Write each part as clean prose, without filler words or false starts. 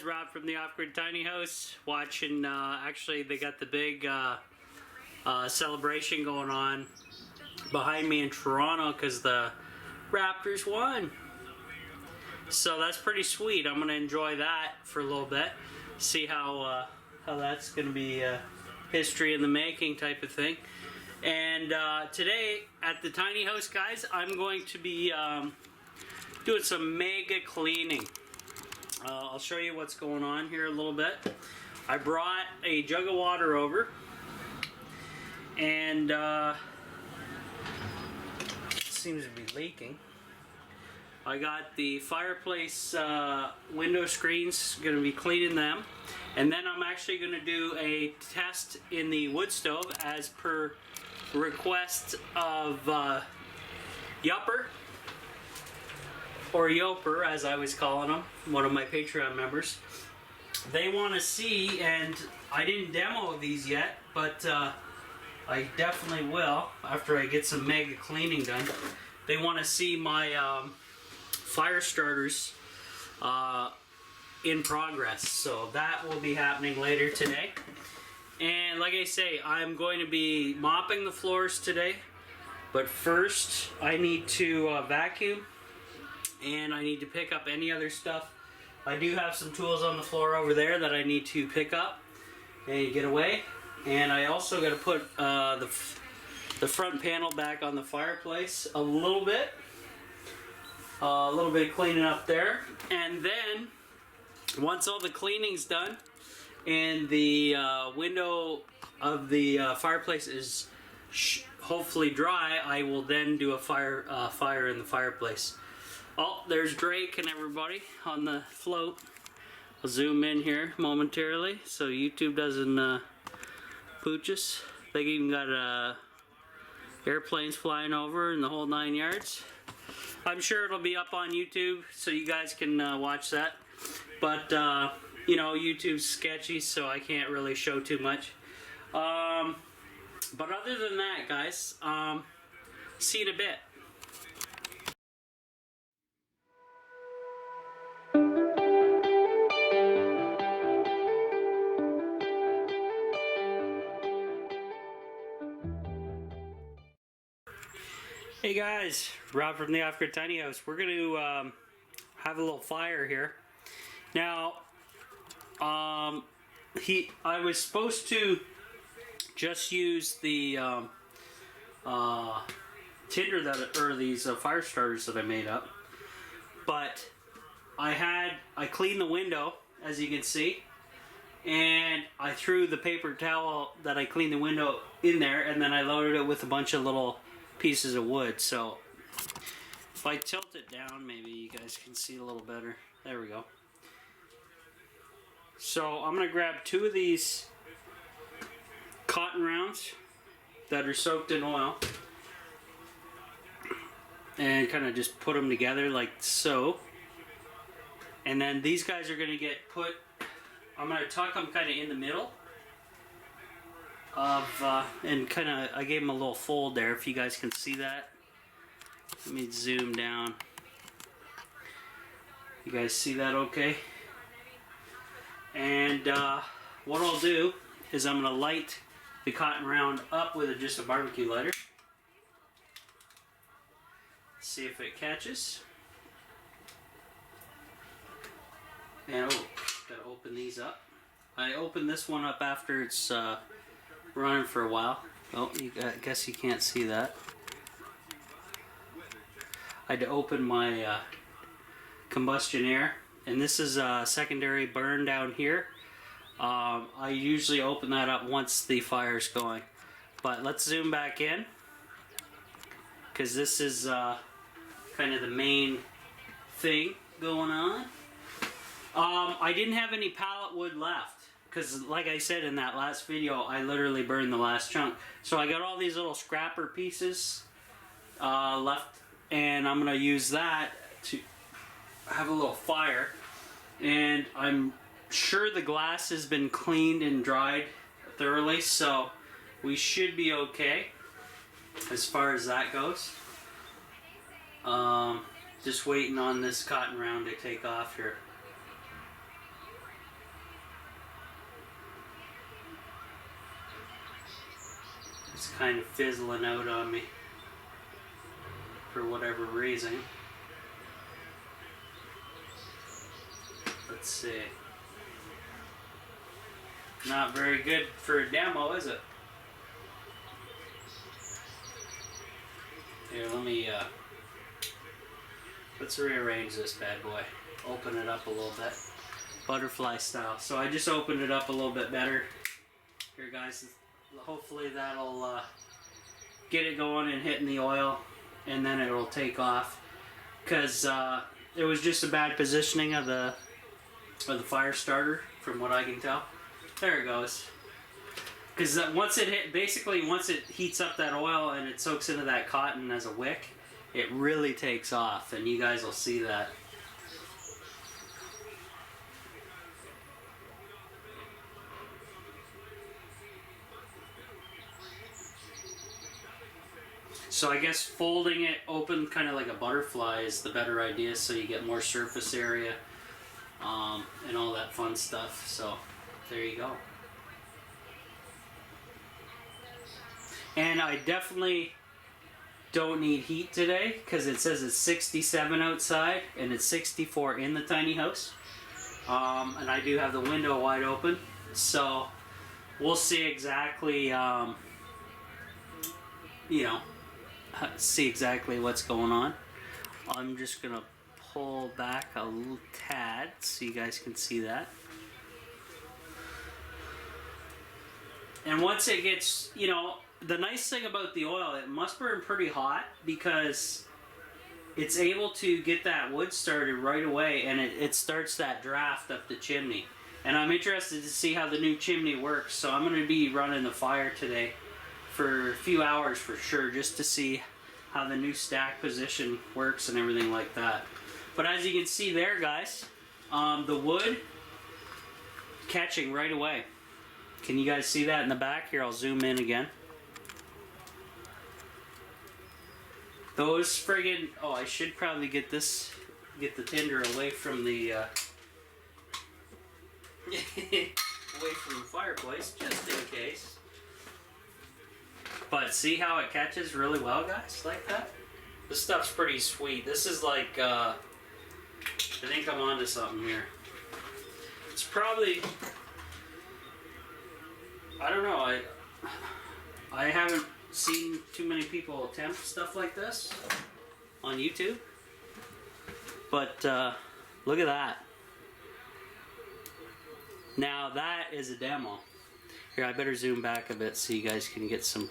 Rob from the Off-Grid Tiny House. Watching, actually they got the big celebration going on behind me in Toronto because the Raptors won. So that's pretty sweet. I'm going to enjoy that for a little bit. See how that's going to be history in the making type of thing. And today at the tiny house, guys, I'm going to be doing some mega cleaning. I'll show you what's going on here a little bit. I brought a jug of water over, and it seems to be leaking. I got the fireplace window screens, going to be cleaning them, and then I'm actually going to do a test in the wood stove as per request of Yupper, or Yoper as I was calling him, one of my Patreon members. They want to see, and I didn't demo these yet, but I definitely will after I get some mega cleaning done. They want to see my fire starters in progress, so that will be happening later today. And like I say, I'm going to be mopping the floors today, but first I need to vacuum, and I need to pick up any other stuff. I do have some tools on the floor over there that I need to pick up and get away. And I also got to put the front panel back on the fireplace a little bit of cleaning up there. And then once all the cleaning's done and the window of the fireplace is hopefully dry, I will then do a fire in the fireplace. Oh, there's Drake and everybody on the float. I'll zoom in here momentarily so YouTube doesn't pooch us. They even got airplanes flying over and the whole 9 yards. I'm sure it'll be up on YouTube so you guys can watch that. But, you know, YouTube's sketchy, so I can't really show too much. But other than that, guys, see you in a bit. Hey guys, Rob from the Off-Grid Tiny House. We're going to have a little fire here. Now, I was supposed to just use the tinder or these fire starters that I made up, but I cleaned the window, as you can see, and I threw the paper towel that I cleaned the window in there, and then I loaded it with a bunch of little pieces of wood. So if I tilt it down, maybe you guys can see a little better. There we go. So I'm going to grab 2 of these cotton rounds that are soaked in oil and kind of just put them together like so. And then these guys are going to get put, I'm going to tuck them kind of in the middle of, and kind of, I gave them a little fold there, if you guys can see that. Let me zoom down. You guys see that okay? And what I'll do is I'm going to light the cotton round up with just a barbecue lighter. See if it catches. And oh, gotta open these up. I opened this one up after it's running for a while. Oh, I guess you can't see that. I had to open my combustion air, and this is a secondary burn down here. I usually open that up once the fire's going. But let's zoom back in, because this is kind of the main thing going on. I didn't have any pallet wood left, because like I said in that last video, I literally burned the last chunk. So I got all these little scrapper pieces left, and I'm going to use that to have a little fire. And I'm sure the glass has been cleaned and dried thoroughly, so we should be okay as far as that goes. Just waiting on this cotton round to take off here. kind of fizzling out on me for whatever reason. Let's see. Not very good for a demo, is it? Here, let's rearrange this bad boy. Open it up a little bit. Butterfly style. So I just opened it up a little bit better. Here guys, hopefully that'll get it going and hitting the oil, and then it'll take off. Because it was just a bad positioning of the fire starter, from what I can tell. There it goes. Because once it heats up that oil and it soaks into that cotton as a wick, it really takes off, and you guys will see that. So I guess folding it open kind of like a butterfly is the better idea, so you get more surface area and all that fun stuff. So there you go. And I definitely don't need heat today because it says it's 67 outside and it's 64 in the tiny house. And I do have the window wide open, so we'll see exactly, see exactly what's going on. I'm just gonna pull back a little tad so you guys can see that. And once it gets, the nice thing about the oil, it must burn pretty hot because it's able to get that wood started right away, and it starts that draft up the chimney. And I'm interested to see how the new chimney works, so I'm going to be running the fire today for a few hours for sure, just to see how the new stack position works and everything like that. But as you can see there, guys, the wood catching right away. Can you guys see that in the back? Here, I'll zoom in again. Those friggin', oh, I should probably get the tinder away from the away from the fireplace, just in case. But see how it catches really well, guys, like that? This stuff's pretty sweet. This is like, I think I'm onto something here. It's probably, I don't know, I haven't seen too many people attempt stuff like this on YouTube. But look at that. Now that is a demo. Here, I better zoom back a bit so you guys can get some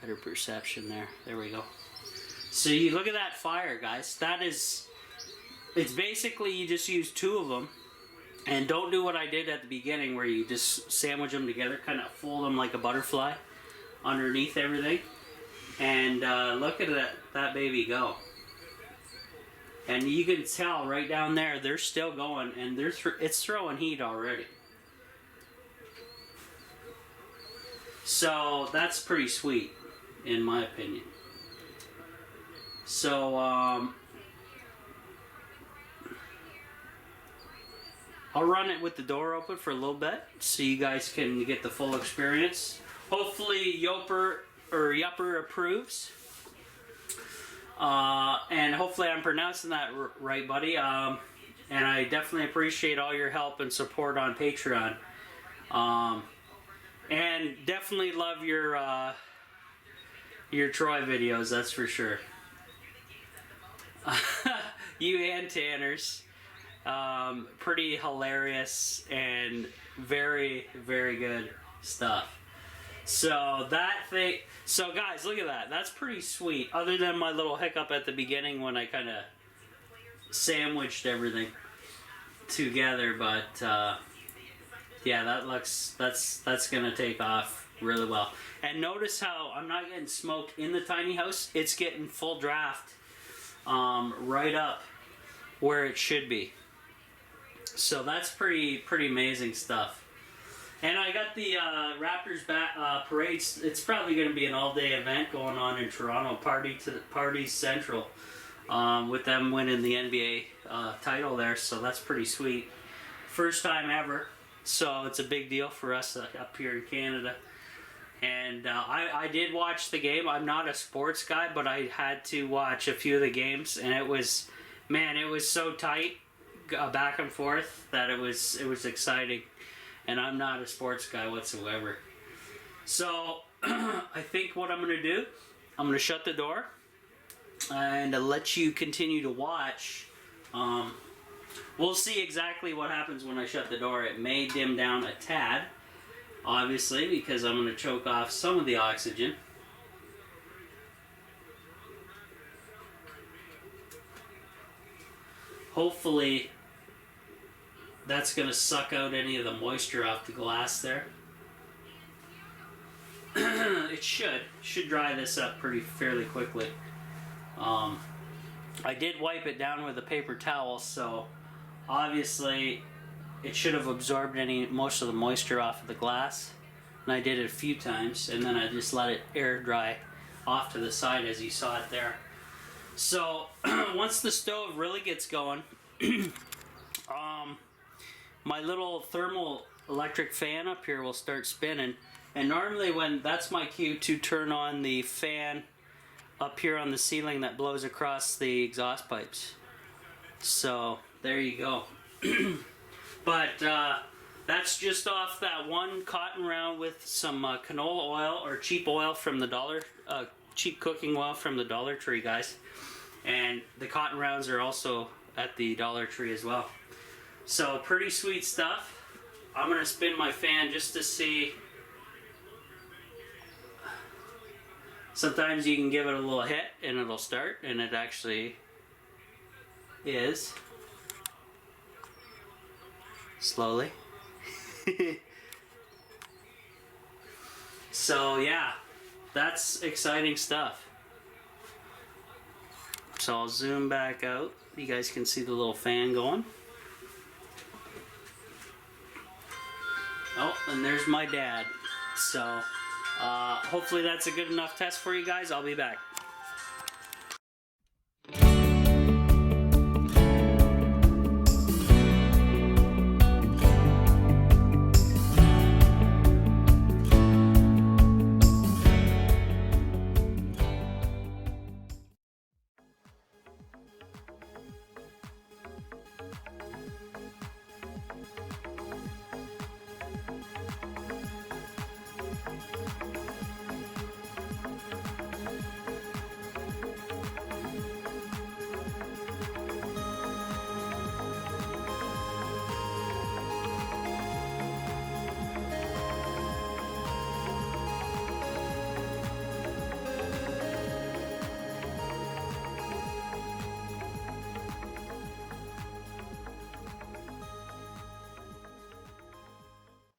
better perception there. There we go. So you look at that fire, guys. It's basically you just use two of them, and don't do what I did at the beginning where you just sandwich them together, kind of fold them like a butterfly underneath everything. And look at that baby go. And you can tell right down there they're still going, and it's throwing heat already. So that's pretty sweet, in my opinion. So I'll run it with the door open for a little bit so you guys can get the full experience. Hopefully Yupper approves. And hopefully I'm pronouncing that right, buddy. And I definitely appreciate all your help and support on Patreon. And definitely love your Troy videos, that's for sure. You and Tanner's. Pretty hilarious and very, very good stuff. So guys, look at that. That's pretty sweet. Other than my little hiccup at the beginning when I kind of sandwiched everything together, but yeah, that's gonna take off really well. And notice how I'm not getting smoke in the tiny house. It's getting full draft right up where it should be. So that's pretty amazing stuff. And I got the Raptors parade. It's probably going to be an all-day event going on in Toronto, Party Central, with them winning the NBA title there. So that's pretty sweet. First time ever. So it's a big deal for us up here in Canada. And I did watch the game. I'm not a sports guy, but I had to watch a few of the games, and it was, man, it was so tight, back and forth, that it was exciting. And I'm not a sports guy whatsoever. So I think what I'm going to do, I'm going to shut the door and let you continue to watch. We'll see exactly what happens when I shut the door. It may dim down a tad, obviously, because I'm going to choke off some of the oxygen. Hopefully that's going to suck out any of the moisture off the glass there. It should dry this up fairly quickly. I did wipe it down with a paper towel, so obviously it should have absorbed most of the moisture off of the glass. And I did it a few times, and then I just let it air dry off to the side as you saw it there. So once the stove really gets going, my little thermal electric fan up here will start spinning. And normally that's my cue to turn on the fan up here on the ceiling that blows across the exhaust pipes. So there you go. But that's just off that one cotton round with some canola oil, or cheap oil from the cheap cooking oil from the Dollar Tree, guys. And the cotton rounds are also at the Dollar Tree as well. So pretty sweet stuff. I'm gonna spin my fan just to see. Sometimes you can give it a little hit and it'll start, and it actually is. Slowly. So yeah, that's exciting stuff. So I'll zoom back out. You guys can see the little fan going. Oh, and there's my dad. So hopefully that's a good enough test for you guys. I'll be back.